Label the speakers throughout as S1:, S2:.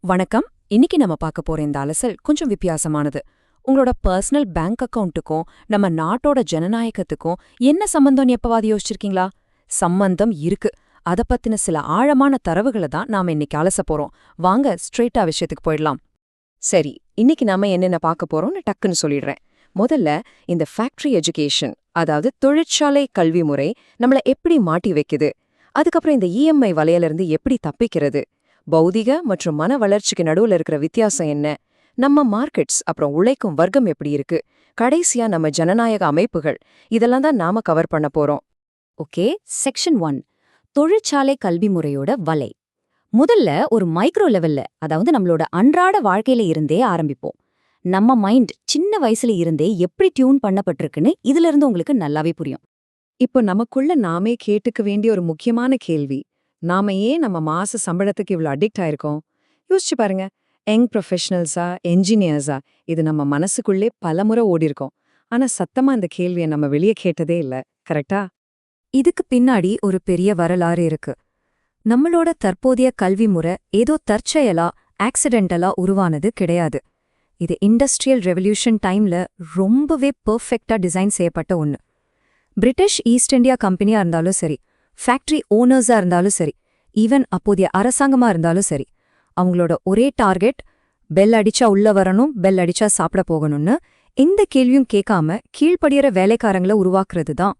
S1: வணக்கம். இன்னைக்கு நம்ம பார்க்க போற இந்த அலசல் கொஞ்சம் வித்தியாசமானது. உங்களோட பர்சனல் பேங்க் அக்கவுண்ட்டுக்கும் நம்ம நாட்டோட ஜனநாயகத்துக்கும் என்ன சம்பந்தம்னு எப்பவாது யோசிச்சிருக்கீங்களா? சம்பந்தம் இருக்கு. அத பத்தின சில ஆழமான தரவுகளை தான் நாம இன்னைக்கு அலச போறோம். வாங்க ஸ்ட்ரெயிட்டா விஷயத்துக்கு போயிடலாம். சரி, இன்னைக்கு நாம என்னென்ன பார்க்க போறோம்னு டக்குன்னு சொல்லிடுறேன். முதல்ல இந்த ஃபேக்டரி எஜுகேஷன், அதாவது தொழிற்சாலை கல்வி முறை நம்மள எப்படி மாட்டி வைக்குது. அதுக்கப்புறம் இந்த இஎம்ஐ வலையிலிருந்து எப்படி தப்பிக்கிறது, பௌதிக மற்றும் மன வளர்ச்சிக்கு நடுவுல இருக்கிற வித்தியாசம் என்ன, நம்ம மார்க்கெட்ஸ் அப்புறம் உழைக்கும் வர்க்கம் எப்படி இருக்கு, கடைசியா நம்ம ஜனநாயக அமைப்புகள், இதெல்லாம் தான் நாம கவர் பண்ண போறோம்.
S2: ஓகே. செக்ஷன் 1, தொழிற்சாலை கல்வி முறையோட வலை. முதல்ல ஒரு மைக்ரோ லெவல்ல, அதாவது நம்மளோட அன்றாட வாழ்க்கையில இருந்தே ஆரம்பிப்போம். நம்ம மைண்ட் சின்ன வயசுல இருந்தே எப்படி டியூன் பண்ணப்பட்டிருக்குன்னு இதுல இருந்து உங்களுக்கு நல்லாவே புரியும்.
S1: இப்போ நமக்குள்ள நாமே கேட்டுக்க வேண்டிய ஒரு முக்கியமான கேள்வி, நாம ஏன் நம்ம மாச சம்பளத்துக்கு இவ்ளோ அடிக்ட் ஆயிருக்கோம்? யோசிச்சு பாருங்க. யங் ப்ரொஃபஷனல்ஸா, என்ஜினியர்ஸா, இது நம்ம மனசுக்குள்ளே பலமுறை ஓடிருக்கோம். ஆனா சத்தமா இந்த கேள்வியை நம்ம வெளியே கேட்டதே இல்ல. கரெக்டா?
S2: இதுக்கு பின்னாடி ஒரு பெரிய வரலாறு இருக்கு. நம்மளோட தற்போதைய கல்வி முறை ஏதோ தற்செயலா, ஆக்சிடென்டலா உருவானது கிடையாது. இது இண்டஸ்ட்ரியல் ரெவல்யூஷன் டைம்ல ரொம்பவே பெர்ஃபெக்ட்டா டிசைன் செய்யப்பட்ட ஒன்னு. பிரிட்டிஷ் ஈஸ்ட் இந்தியா கம்பெனியா இருந்தாலும் சரி, ஃபேக்டரி ஓனர்ஸா இருந்தாலும் சரி, ஈவன் அப்போதைய அரசாங்கமா இருந்தாலும் சரி, அவங்களோட ஒரே டார்கெட் பெல் அடிச்சா உள்ள வரணும், பெல் அடிச்சா சாப்பிட போகணும்னு எந்த கேள்வியும் கேட்காம கீழ்ப்படியற வேலைக்காரங்கள உருவாக்குறது தான்.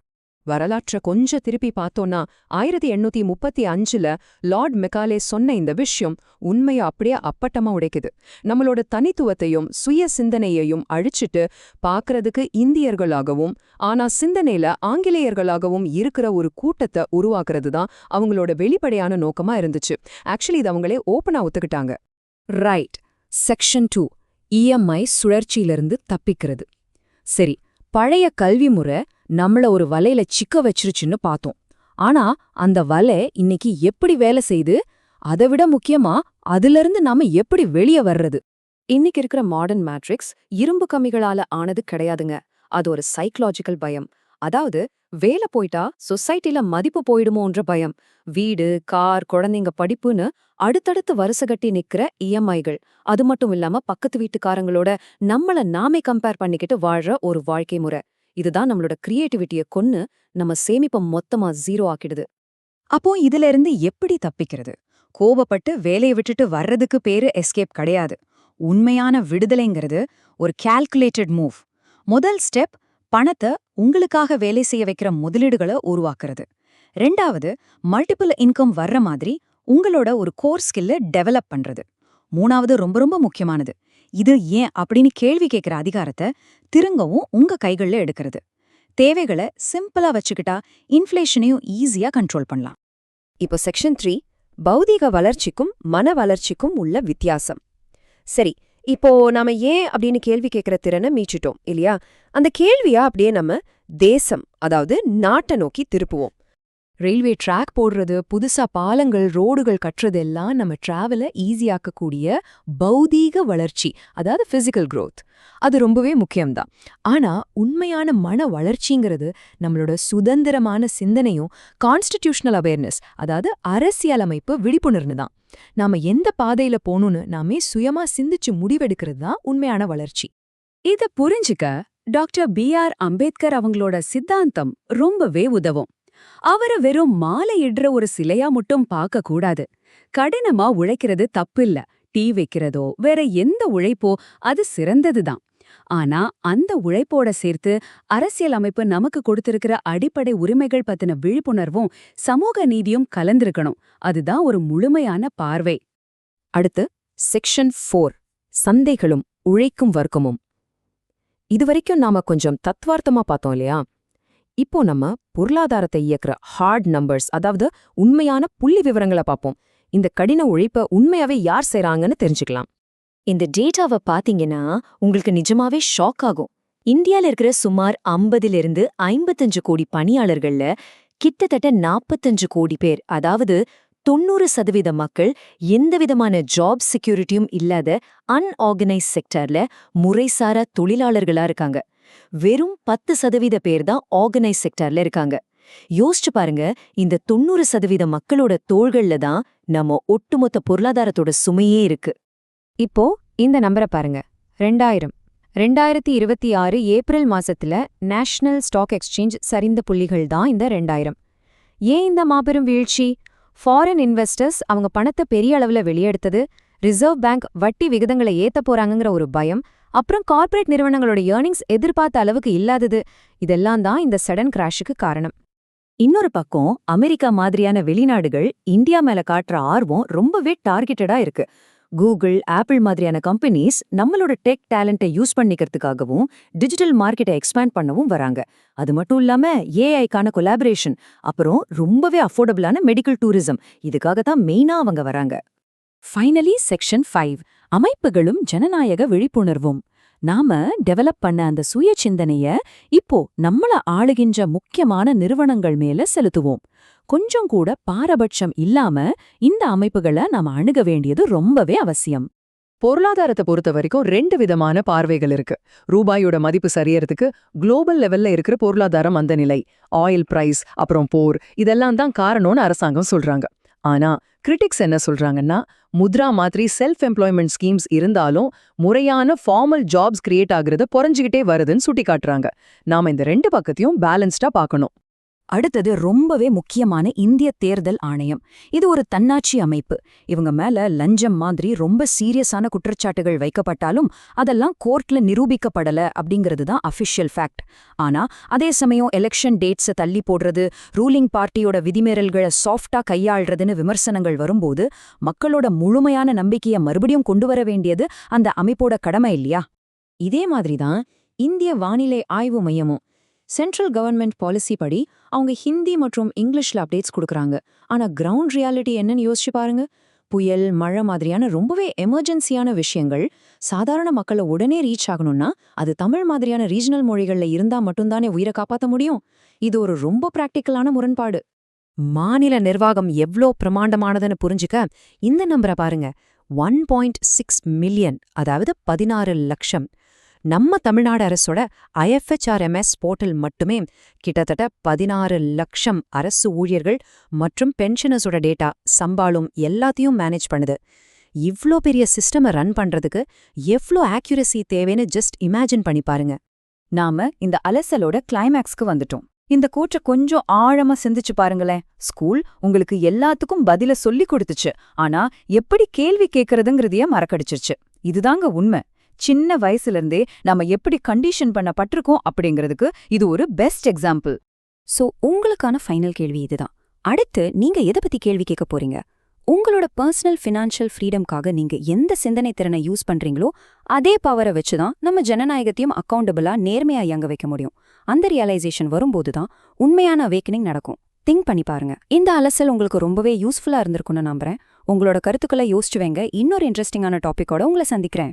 S1: வரலாற்ற கொஞ்சம் திருப்பி பார்த்தோன்னா 1835ல லார்ட் மெக்காலே சொன்ன இந்த விஷயம் உண்மையை அப்படியே அப்பட்டமா உடைக்குது. நம்மளோட தனித்துவத்தையும் சுய சிந்தனையையும் அழிச்சிட்டு பார்க்கறதுக்கு இந்தியர்களாகவும் ஆனா சிந்தனையில ஆங்கிலேயர்களாகவும் இருக்கிற ஒரு கூட்டத்தை உருவாக்குறது தான் அவங்களோட வெளிப்படையான நோக்கமா இருந்துச்சு. ஆக்சுவலி இது அவங்களே ஓப்பனா ஒத்துக்கிட்டாங்க. ரைட். செக்ஷன் 2, இஎம்ஐ சுழற்சியிலிருந்து தப்பிக்கிறது. சரி, பழைய கல்வி முறை நம்மள ஒரு வலையில சிக்க வச்சிருச்சுன்னு பார்த்தோம். ஆனா அந்த வலை இன்னைக்கு எப்படி வேலை செய்து, அதை விட முக்கியமா அதிலிருந்து நாம எப்படி வெளியே வர்றது? இன்னைக்கு இருக்கிற மாடர்ன் மேட்ரிக்ஸ் இரும்பு கம்பிகளால ஆனது கிடையாதுங்க. அது ஒரு சைக்கலாஜிக்கல் பயம். அதாவது வேலை போயிட்டா சொசைட்டில மதிப்பு போயிடுமோன்ற பயம். வீடு, கார், குழந்தைங்க படிப்புன்னு அடுத்தடுத்து வருஷகட்டி நிக்கிற இஎம்ஐகள். அது மட்டும் இல்லாம பக்கத்து வீட்டுக்காரங்களோட நம்மள நாமே கம்பேர் பண்ணிக்கிட்டு வாழ்ற ஒரு வாழ்க்கை முறை. இதுதான் நம்மளோட கிரியேட்டிவிட்டியை கொன்னு நம்ம சேமிப்பை மொத்தமா 0 ஆக்கிடுது. அப்போ இதுல இருந்து எப்படி தப்பிக்கிறது? கோபப்பட்டு வேலையை விட்டுட்டு வர்றதுக்கு பேரு எஸ்கேப் கிடையாது. உண்மையான விடுதலைங்கிறது ஒரு கால்குலேட்டட் மூவ். முதல் ஸ்டெப், பணத்தை உங்களுக்காக வேலை செய்ய வைக்கிற முதலீடுகளை உருவாக்குறது. 2வது, மல்டிபிள் இன்கம் வர்ற மாதிரி உங்களோட ஒரு கோர் ஸ்கில்ல டெவலப் பண்றது. 3வது ரொம்ப ரொம்ப முக்கியமானது, இது ஏன் அப்படின்னு கேள்வி கேட்கிற அதிகாரத்தை திருங்கவும் உங்க கைகள்ல எடுக்கிறது. தேவைகளை சிம்பிளா வச்சுக்கிட்டா இன்ஃப்ளேஷனையும் ஈஸியா கண்ட்ரோல் பண்ணலாம். இப்போ செக்ஷன் 3, பௌதீக வளர்ச்சிக்கும் மன வளர்ச்சிக்கும் உள்ள வித்தியாசம். சரி, இப்போ நாம ஏன் அப்படின்னு கேள்வி கேட்கிற திறனை மீச்சிட்டோம் இல்லையா? அந்த கேள்வியா அப்படியே நம்ம தேசம், அதாவது நாட்டை நோக்கி திருப்புவோம். ரயில்வே ட்ராக் போடுறது, புதுசா பாலங்கள், ரோடுகள் கட்டுறது எல்லாம் நம்ம டிராவலை ஈஸியாக்கக்கூடிய பௌதீக வளர்ச்சி, அதாவது பிசிக்கல் growth. அது ரொம்பவே முக்கியம்தான். ஆனா உண்மையான மன வளர்ச்சிங்கிறது நம்மளோட சுதந்திரமான சிந்தனையும் கான்ஸ்டிடியூஷனல் அவேர்னஸ், அதாவது அரசியலமைப்பு விழிப்புணர்வு தான். நாம எந்த பாதையில போகணும்னு நாமே சுயமா சிந்திச்சு முடிவெடுக்கிறது தான் உண்மையான வளர்ச்சி. இத புரிஞ்சுக்க டாக்டர் B.R. அம்பேத்கர் அவங்களோட சித்தாந்தம் ரொம்பவே உதவும். அவரை வெறும் மாலையிடுற ஒரு சிலையா மட்டும் பார்க்க கூடாது. கடினமா உழைக்கிறது தப்பில்ல, டீ வைக்கிறதோ வேற எந்த உழைப்போ அது சிறந்ததுதான். ஆனா அந்த உழைப்போட சேர்த்து அரசியல் அமைப்பு நமக்கு கொடுத்திருக்கிற அடிப்படை உரிமைகள் பத்தின விழிப்புணர்வும் சமூக நீதியும் கலந்திருக்கணும். அதுதான் ஒரு முழுமையான பார்வை. அடுத்து செக்ஷன் 4, சந்தைகளும் உழைக்கும் வர்க்கமும். இதுவரைக்கும் நாம கொஞ்சம் தத்வார்த்தமா பார்த்தோம் இல்லையா? இப்போ நம்ம பொருளாதாரத்தை இயக்குற ஹார்ட் நம்பர்ஸ், அதாவது உண்மையான புள்ளி விவரங்களை பார்ப்போம். இந்த கடின உழைப்ப உண்மையாவே யார் செய்றாங்கன்னு தெரிஞ்சுக்கலாம்.
S2: இந்த டேட்டாவை பாத்தீங்கன்னா உங்களுக்கு நிஜமாவே ஷாக் ஆகும். இந்தியால இருக்கிற சுமார் 50லிருந்து 55 கோடி பணியாளர்கள்ல கிட்டத்தட்ட 45 கோடி பேர், அதாவது 90% மக்கள் எந்தவிதமான ஜாப் செக்யூரிட்டியும் இல்லாத அன்ஆர்கனைஸ் செக்டர்ல முறைசாரா தொழிலாளர்களா இருக்காங்க. வெறும் 10% பேர் தான் ஆர்கனைஸ் செக்டர்ல இருக்காங்க. யோசிச்சு பாருங்க, இந்த 90% மக்களோட தோள்கள்ல தான் நம்ம ஒட்டுமொத்த பொருளாதாரத்தோட சுமையே இருக்கு. இப்போ இந்த நம்பரை பாருங்க. 2000 2026 ஏப்ரல் மாசத்துல நேஷனல் ஸ்டாக் எக்ஸ்சேஞ்ச் சரிந்த புள்ளிகள் தான் இந்த 2000. ஏன் இந்த மாபெரும் வீழ்ச்சி? ஃபாரின் இன்வெஸ்டர்ஸ் அவங்க பணத்தை பெரிய அளவுல வெளியெடுத்தது, ரிசர்வ் பேங்க் வட்டி விகிதங்களை ஏத்த போறாங்கங்கிற ஒரு பயம், அப்புறம் கார்ப்பரேட் நிறுவனங்களோட ஏர்னிங்ஸ் எதிர்பார்த்த அளவுக்கு இல்லாதது, இதெல்லாம் தான் இந்த சடன் கிராஷுக்கு காரணம். இன்னொரு பக்கம் அமெரிக்கா மாதிரியான வெளிநாடுகள் இந்தியா மேல காட்டுற ஆர்வம் ரொம்பவே டார்கெட்டடா இருக்கு. கூகுள், ஆப்பிள் மாதிரியான கம்பெனிஸ் நம்மளோட டெக் டேலண்ட்டை யூஸ் பண்ணிக்கிறதுக்காகவும் டிஜிட்டல் மார்க்கெட்டை எக்ஸ்பேண்ட் பண்ணவும் வராங்க. அது மட்டும் இல்லாம ஏஐக்கான கொலாபரேஷன், அப்புறம் ரொம்பவே அஃபோர்டபுளான மெடிக்கல் டூரிசம், இதுக்காக தான் மெயினா அவங்க வராங்க. ஃபைனலி செக்ஷன் 5, அமைப்புகளும் ஜனநாயக விழிப்புணர்வும். நாம டெவலப் பண்ண அந்த சுய சிந்தனைய இப்போ நம்மள ஆளுகின்ற முக்கியமான நிறுவனங்கள் மேல செலுத்துவோம். கொஞ்சம் கூட பாரபட்சம் இல்லாம இந்த அமைப்புகளை நாம அணுக வேண்டியது ரொம்பவே அவசியம்.
S1: பொருளாதாரத்தை பொறுத்த வரைக்கும் 2 விதமான பார்வைகள் இருக்கு. ரூபாயோட மதிப்பு சரியறதுக்கு குளோபல் லெவல்ல இருக்கிற பொருளாதார மந்தநிலை, ஆயில் பிரைஸ், அப்புறம் போர், இதெல்லாம் தான் காரணம்னு அரசாங்கம் சொல்றாங்க. ஆனா கிரிட்டிக்ஸ் என்ன சொல்றாங்கன்னா, முத்ரா மாதிரி செல்ஃப் எம்ப்ளாய்மெண்ட் ஸ்கீம்ஸ் இருந்தாலும் முறையான ஃபார்மல் ஜாப்ஸ் கிரியேட் ஆகுறது குறைஞ்சிக்கிட்டே வருதுன்னு சுட்டிக்காட்டுறாங்க. நாம இந்த 2 பக்கத்தையும் பேலன்ஸ்டா பார்க்கணும்.
S2: அடுத்தது ரொம்பவே முக்கியமான இந்திய தேர்தல் ஆணையம். இது ஒரு தன்னாட்சி அமைப்பு. இவங்க மேல லஞ்சம் மாதிரி ரொம்ப சீரியஸான குற்றச்சாட்டுகள் வைக்கப்பட்டாலும் அதெல்லாம் கோர்ட்ல நிரூபிக்கப்படல அப்படிங்கிறது தான் அஃபிஷியல் ஃபேக்ட். ஆனா அதே சமயம் எலெக்ஷன் டேட்ஸை தள்ளி போடுறது, ரூலிங் பார்ட்டியோட விதிமீறல்களை சாஃப்டா கையாள்றதுன்னு விமர்சனங்கள் வரும்போது மக்களோட முழுமையான நம்பிக்கையை மறுபடியும் கொண்டு வர வேண்டியது அந்த அமைப்போட கடமை இல்லையா? இதே மாதிரிதான் இந்திய வானிலை ஆய்வு மையமும். சென்ட்ரல் கவர்மெண்ட் பாலிசி படி அவங்க ஹிந்தி மற்றும் இங்கிலீஷ்ல அப்டேட்ஸ் கொடுக்குறாங்க. ஆனா கிரவுண்ட் ரியாலிட்டி என்னன்னு யோசிச்சு பாருங்க. புயல், மழை மாதிரியான ரொம்பவே எமர்ஜென்சியான விஷயங்கள் சாதாரண மக்களை உடனே ரீச் ஆகணும்னா அது தமிழ் மாதிரியான ரீஜனல் மொழிகள்ல இருந்தா மட்டும்தானே உயிரை காப்பாற்ற முடியும். இது ஒரு ரொம்ப பிராக்டிக்கலான முரண்பாடு. மாநில நிர்வாகம் எவ்ளோ பிரமாண்டமானதுன்னு புரிஞ்சுக்க இந்த நம்பரை பாருங்க. 1.6 மில்லியன், அதாவது 16 லட்சம். நம்ம தமிழ்நாடு அரசோட IFHRMS போர்ட்டல் மட்டுமே கிட்டத்தட்ட 16 லட்சம் அரசு ஊழியர்கள் மற்றும் பென்ஷனர்ஸோட டேட்டா, சம்பாளம் எல்லாத்தையும் மேனேஜ் பண்ணுது. இவ்ளோ பெரிய சிஸ்டமை ரன் பண்றதுக்கு எவ்ளோ ஆக்யூரசி தேவைன்னு ஜஸ்ட் இமேஜின் பண்ணி பாருங்க. நாம இந்த அலசலோட கிளைமேக்ஸ்க்கு வந்துட்டோம். இந்த கூற்றை கொஞ்சம் ஆழமா சிந்திச்சு பாருங்களேன். ஸ்கூல் உங்களுக்கு எல்லாத்துக்கும் பதில சொல்லி கொடுத்துச்சு, ஆனா எப்படி கேள்வி கேட்கறதுங்கிறதையே மறக்கடிச்சிருச்சு. இதுதாங்க உண்மை. சின்ன வயசுல இருந்தே நாம எப்படி கண்டிஷன் பண்ணப்பட்டிருக்கோம் அப்படிங்கிறதுக்கு இது ஒரு பெஸ்ட் எக்ஸாம்பிள். சோ உங்களுக்கான ஃபைனல் கேள்வி இதுதான். அடுத்து நீங்க எதை பத்தி கேள்வி கேட்க போறீங்க? உங்களோட பர்சனல் ஃபினான்ஷியல் ஃப்ரீடம்காக நீங்க எந்த சிந்தனை திறனை யூஸ் பண்றீங்களோ அதே பவரை வச்சுதான் நம்ம ஜனநாயகத்தையும் அக்கௌண்டபிளா நேர்மையா இயங்க வைக்க முடியும். அந்த ரியலைசேஷன் வரும்போதுதான் உண்மையான அவேக்கனிங் நடக்கும். திங்க் பண்ணி பாருங்க. இந்த அலசல் உங்களுக்கு ரொம்பவே யூஸ்ஃபுல்லா இருந்திருக்கும்னு நம்புறேன். உங்களோட கருத்துக்களை யோசிச்சு வைங்க. இன்னொரு இன்ட்ரெஸ்டிங்கான டாபிக்கோட உங்களை சந்திக்கிறேன்.